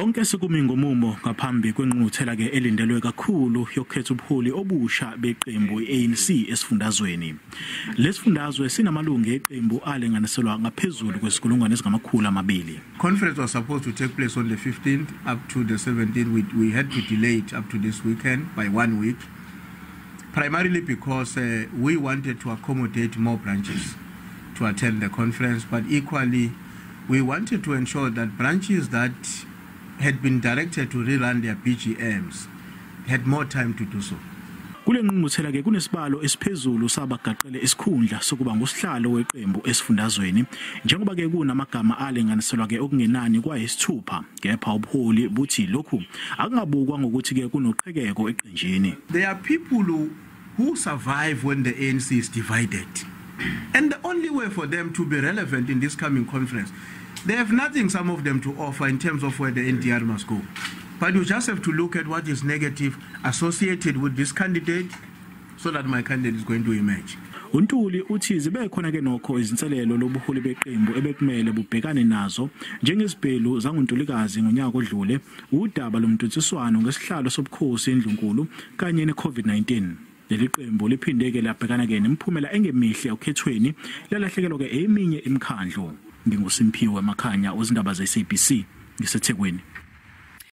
Konke sekumi ngomumo ngaphambi kwenqungquthela ke elindelwe kakhulu yokhetha ubuholi obusha beqembu iANC esifundazweni. Lesifundazwe sinamalungu eqembu alenganiselwa ngaphezulu kwesikhulungwane ezingamakhulu amabili. Conference was supposed to take place on the 15th up to the 17th. We had to delay it up to this weekend by 1 week, primarily because we wanted to accommodate more branches to attend the conference, but equally we wanted to ensure that branches that had been directed to rerun their BGMs had more time to do so. Kule nqungquthela ke kunesibalo esiphezulu sabagaqele isikhundla sokuba ngusihlalo weqembu esifundazweni njengoba ke kunamagama alenganiselwa ke okungenani kwayisithupha kepha ubuholi buthi lokhu akungabukwa ngokuthi ke kunoqhekeko eqenjini. There are people who survive when the ANC is divided, and the only way for them to be relevant in this coming conference, they have nothing, some of them, to offer in terms of where the NDR must go. But you just have to look at what is negative associated with this candidate so that my candidate is going to emerge. Untuli uthi zibe khona ke nokho izinselelo lobuholi beqembu ebekumele bubhekane nazo njengezibhelu zanguntulikazi ngonyaka odlule, udaba lomntutsiswano ngesihlalo sobukhosi endlunkulu kanye neCovid-19. Leli qembu liphinde ke labhekana ke nemiphumela engemihle okhethweni lalahlekelwa ke eminye imikhandlo. NginguSimphiwe Makhanya, uzindaba zeSABC ngiseThekwini.